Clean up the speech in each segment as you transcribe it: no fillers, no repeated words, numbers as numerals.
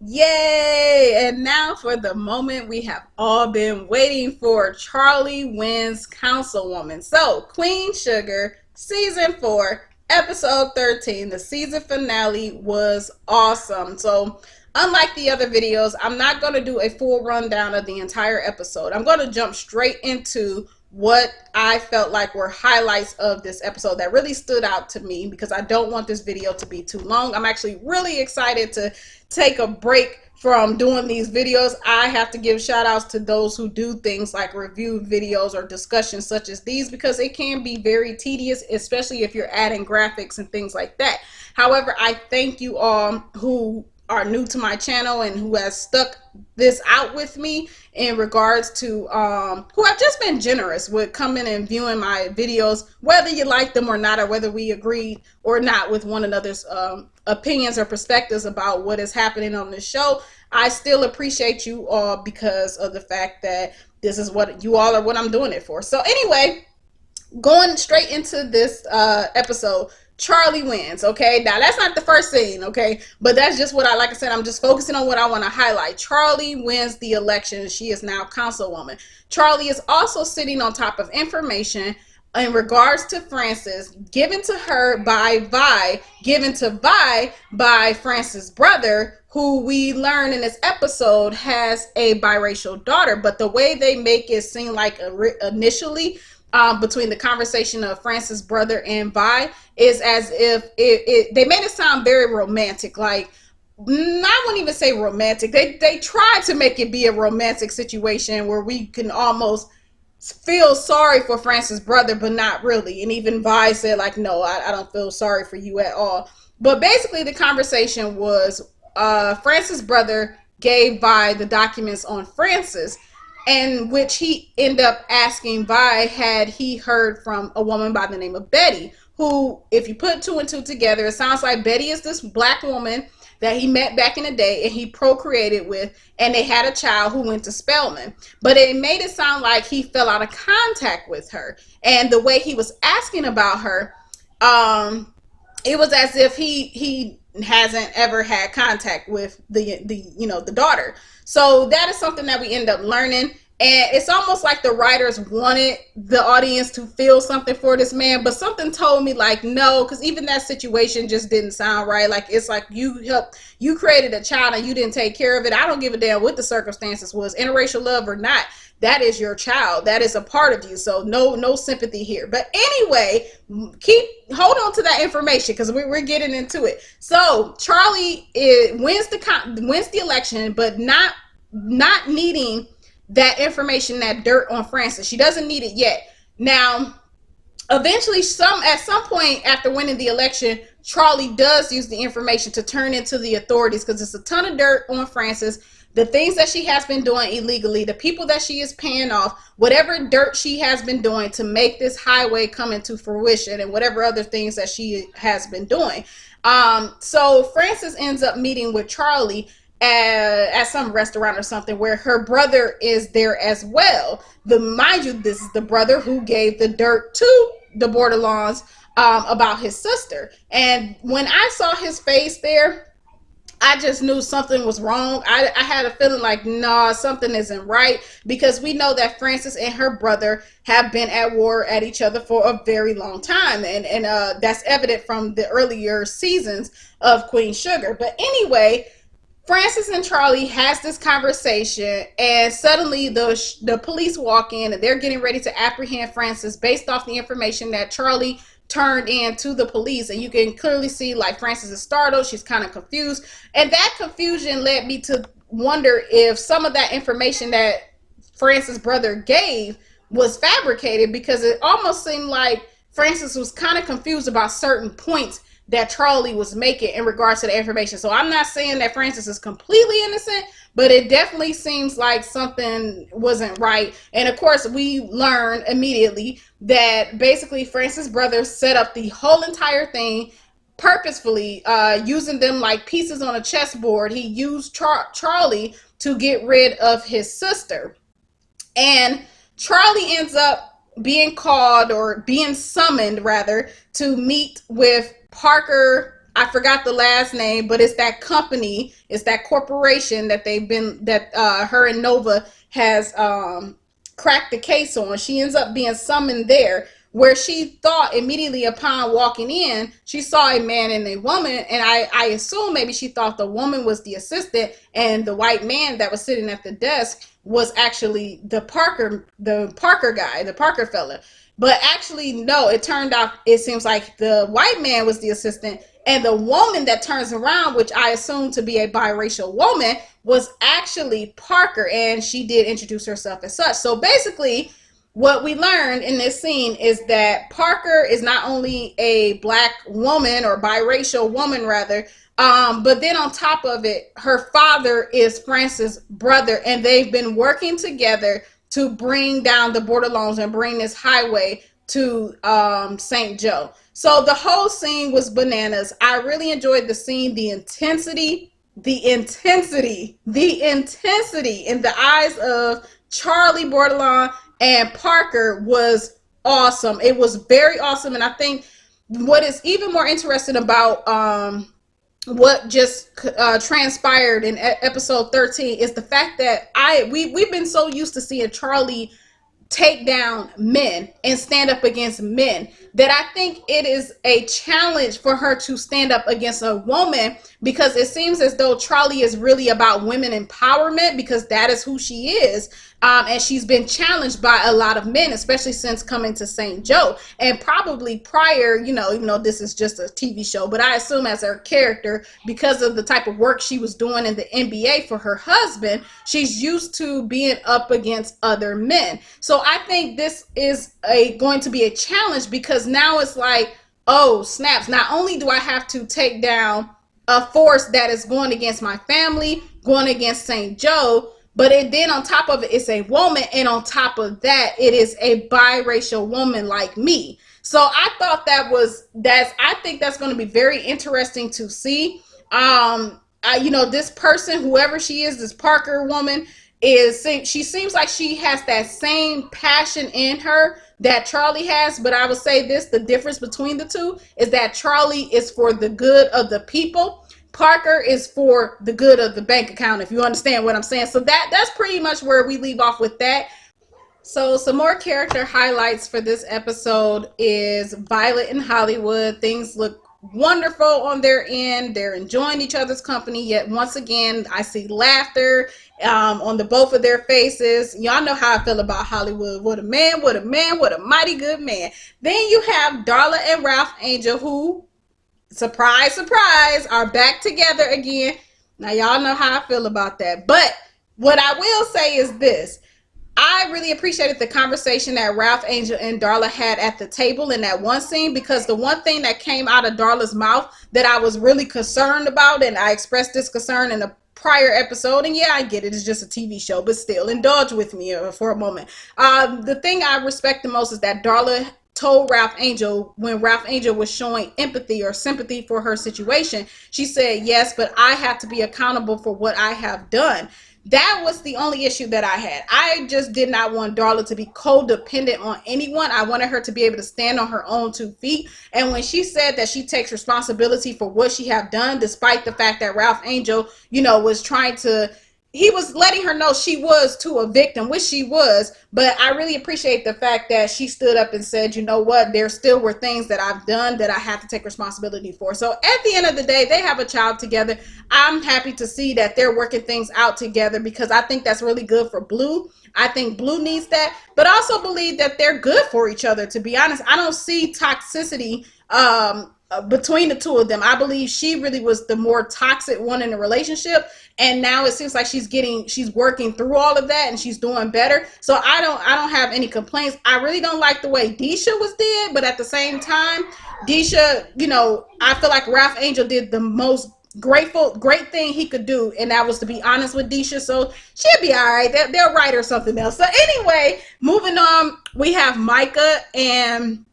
Yay! And now for the moment we have all been waiting for. Charlie wins Councilwoman. So, Queen Sugar, season 4, episode 13, the season finale was awesome. So, unlike the other videos, I'm not going to do a full rundown of the entire episode. I'm going to jump straight into what I felt like were highlights of this episode that really stood out to me because I don't want this video to be too long. I'm actually really excited to take a break from doing these videos. I have to give shout outs to those who do things like review videos or discussions such as these because it can be very tedious, especially if you're adding graphics and things like that. However, I thank you all who are new to my channel and who has stuck this out with me in regards to who have just been generous with coming and viewing my videos, whether you like them or not, or whether we agreed or not with one another's opinions or perspectives about what is happening on this show. I still appreciate you all because of the fact that this is what you all are, what I'm doing it for. So anyway, going straight into this episode, Charlie wins. Okay, now that's not the first scene, okay, but that's just what like I said, I'm just focusing on what I want to highlight. Charlie wins the election. She is now councilwoman. Charlie is also sitting on top of information in regards to Frances, given to her by Vi, given to Vi by Frances' brother, who we learn in this episode has a biracial daughter. But the way they make it seem like initially, between the conversation of Frances' brother and Vi, is as if they made it sound very romantic. Like, I wouldn't even say romantic. They tried to make it be a romantic situation where we can almost feel sorry for Frances' brother, but not really. And even Vi said, like, no, I don't feel sorry for you at all. But basically, the conversation was Frances' brother gave Vi the documents on Frances, in which he ended up asking Vi had he heard from a woman by the name of Betty, who, if you put two and two together, it sounds like Betty is this black woman that he met back in the day and he procreated with, and they had a child who went to Spelman. But it made it sound like he fell out of contact with her, and the way he was asking about her, it was as if he hasn't ever had contact with the daughter. So that is something that we end up learning. And it's almost like the writers wanted the audience to feel something for this man, but something told me like no, because even that situation just didn't sound right. Like, it's like you created a child and you didn't take care of it. I don't give a damn what the circumstances was, interracial love or not. That is your child. That is a part of you. So no sympathy here. But anyway, hold on to that information because we're getting into it. So Charlie wins the election, but not needing that information, that dirt on Frances. She doesn't need it yet. Now, eventually, at some point after winning the election, Charlie does use the information to turn into the authorities because it's a ton of dirt on Frances, the things that she has been doing illegally, the people that she is paying off, whatever dirt she has been doing to make this highway come into fruition, and whatever other things that she has been doing. So Frances ends up meeting with Charlie at some restaurant or something where her brother is there as well. Mind you, this is the brother who gave the dirt to the Bordelons about his sister. And when I saw his face there, I just knew something was wrong. I had a feeling like, nah, something isn't right, because we know that Frances and her brother have been at war at each other for a very long time. And that's evident from the earlier seasons of Queen Sugar. But anyway, Frances and Charlie has this conversation, and suddenly the police walk in and they're getting ready to apprehend Frances based off the information that Charlie turned in to the police. And you can clearly see like Frances is startled, she's kind of confused, and that confusion led me to wonder if some of that information that Frances' brother gave was fabricated, because it almost seemed like Frances was kind of confused about certain points that Charlie was making in regards to the information. So I'm not saying that Frances is completely innocent, but it definitely seems like something wasn't right. And of course, we learn immediately that basically Frances' brother set up the whole entire thing purposefully, using them like pieces on a chessboard. He used Charlie to get rid of his sister. And Charlie ends up being called, or being summoned rather, to meet with Parker I forgot the last name, but it's that company, it's that corporation that her and Nova has cracked the case on. She ends up being summoned there, where she thought immediately upon walking in, she saw a man and a woman, and I assume maybe she thought the woman was the assistant and the white man that was sitting at the desk was actually the Parker guy, the Parker fella. But actually, no, it turned out it seems like the white man was the assistant, and the woman that turns around, which I assume to be a biracial woman, was actually Parker, and she did introduce herself as such. So basically, what we learned in this scene is that Parker is not only a black woman, or biracial woman rather, but then on top of it, her father is Francis' brother, and they've been working together to bring down the border loans and bring this highway to St. Joe. So the whole scene was bananas. I really enjoyed the scene, the intensity in the eyes of Charlie Bordelon and Parker was awesome. It was very awesome. And I think what is even more interesting about what just transpired in episode 13 is the fact that we've been so used to seeing Charlie take down men and stand up against men, that I think it is a challenge for her to stand up against a woman, because it seems as though Charlie is really about women empowerment, because that is who she is. And she's been challenged by a lot of men, especially since coming to St. Joe, and probably prior, even though this is just a TV show, but I assume as her character, because of the type of work she was doing in the NBA for her husband, she's used to being up against other men. So I think this is going to be a challenge, because now it's like, oh snaps, not only do I have to take down a force that is going against my family, going against St. Joe, but then on top of it, it's a woman, and on top of that, it is a biracial woman like me. So I thought I think that's going to be very interesting to see. This person, whoever she is, this Parker woman, she seems like she has that same passion in her that Charlie has. But I would say this, the difference between the two is that Charlie is for the good of the people. Parker is for the good of the bank account, if you understand what I'm saying. So that's pretty much where we leave off with that. So some more character highlights for this episode is Violet in Hollywood. Things look wonderful on their end. They're enjoying each other's company. Yet once again, I see laughter on the both of their faces. Y'all know how I feel about Hollywood. What a man, what a man, what a mighty good man. Then you have Darla and Ralph Angel, who, surprise, surprise, are back together again. Now, y'all know how I feel about that. But what I will say is this. I really appreciated the conversation that Ralph Angel and Darla had at the table in that one scene, because the one thing that came out of Darla's mouth that I was really concerned about, and I expressed this concern in a prior episode, and yeah, I get it, it's just a TV show, but still, indulge with me for a moment. The thing I respect the most is that Darla told Ralph Angel, when Ralph Angel was showing empathy or sympathy for her situation, she said, yes, but I have to be accountable for what I have done. That was the only issue that I had. I just did not want Darla to be codependent on anyone. I wanted her to be able to stand on her own 2 feet. And when she said that she takes responsibility for what she have done, despite the fact that Ralph Angel, was trying to, he was letting her know she was to a victim, which she was. But I really appreciate the fact that she stood up and said, you know what, there still were things that I've done that I have to take responsibility for. So at the end of the day, they have a child together. I'm happy to see that they're working things out together, because I think that's really good for Blue. I think Blue needs that, but I also believe that they're good for each other. To be honest, I don't see toxicity between the two of them. I believe she really was the more toxic one in the relationship, and now it seems like she's working through all of that, and she's doing better. So I don't have any complaints. I really don't like the way Deisha was did, but at the same time, Deisha, I feel like Ralph Angel did the most great thing he could do, and that was to be honest with Deisha. So she'll be all right. They'll write her something else. So anyway, moving on, we have Micah and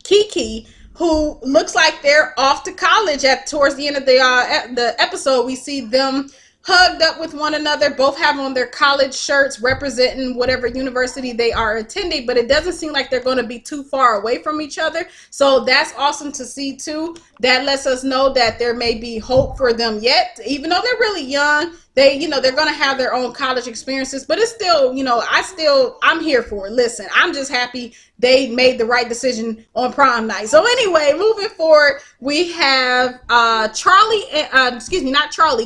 Kiki, who looks like they're off to college towards the end of the episode. We see them hugged up with one another, both have on their college shirts representing whatever university they are attending, but it doesn't seem like they're going to be too far away from each other. So that's awesome to see too. That lets us know that there may be hope for them yet, even though they're really young. They're going to have their own college experiences, but it's still, I'm here for it. Listen, I'm just happy they made the right decision on prom night. So anyway, moving forward, we have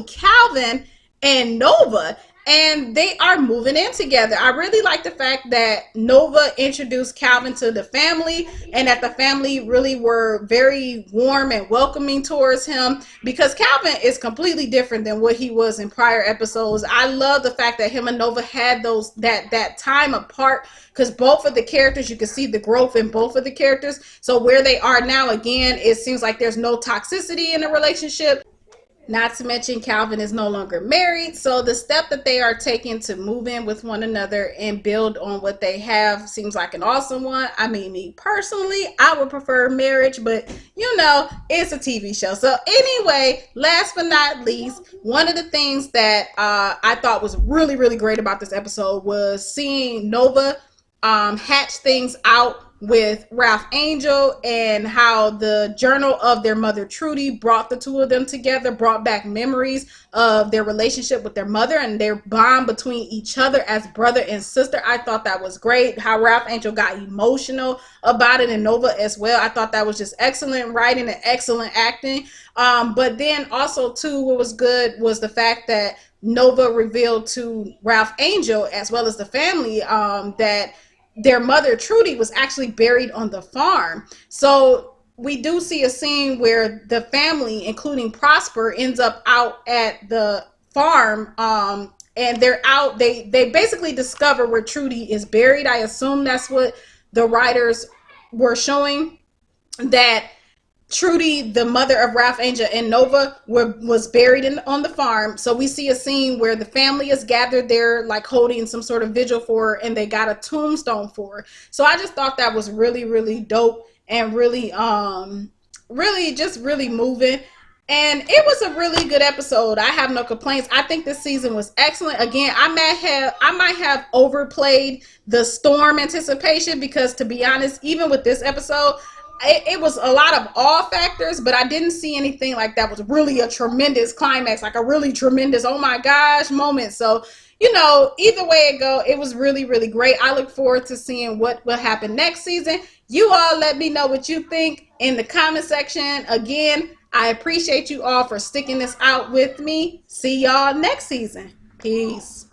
Calvin and Nova, and they are moving in together. I really like the fact that Nova introduced Calvin to the family, and that the family really were very warm and welcoming towards him, because Calvin is completely different than what he was in prior episodes. I love the fact that him and Nova had that time apart, because both of the characters, you can see the growth in both of the characters. So where they are now, again, it seems like there's no toxicity in the relationship. Not to mention, Calvin is no longer married. So the step that they are taking to move in with one another and build on what they have seems like an awesome one. I mean, me personally, I would prefer marriage, but it's a TV show. So anyway, last but not least, one of the things that I thought was really, really great about this episode was seeing Nova hatch things out with Ralph Angel, and how the journal of their mother Trudy brought the two of them together, brought back memories of their relationship with their mother and their bond between each other as brother and sister. I thought that was great. How Ralph Angel got emotional about it, and Nova as well. I thought that was just excellent writing and excellent acting. But then also too, what was good was the fact that Nova revealed to Ralph Angel as well as the family that their mother Trudy was actually buried on the farm. So we do see a scene where the family, including Prosper, ends up out at the farm, and they're out. They basically discover where Trudy is buried. I assume that's what the writers were showing, that Trudy, the mother of Ralph Angel and Nova, was buried on the farm. So we see a scene where the family is gathered there, like holding some sort of vigil for her, and they got a tombstone for her. So I just thought that was really, really dope, and really, really moving. And it was a really good episode. I have no complaints. I think this season was excellent. Again, I might have overplayed the storm anticipation, because to be honest, even with this episode, it was a lot of awe factors, but I didn't see anything like that was really a tremendous climax, like a really tremendous, oh my gosh moment. So, either way it go, it was really, really great. I look forward to seeing what will happen next season. You all let me know what you think in the comment section. Again, I appreciate you all for sticking this out with me. See y'all next season. Peace.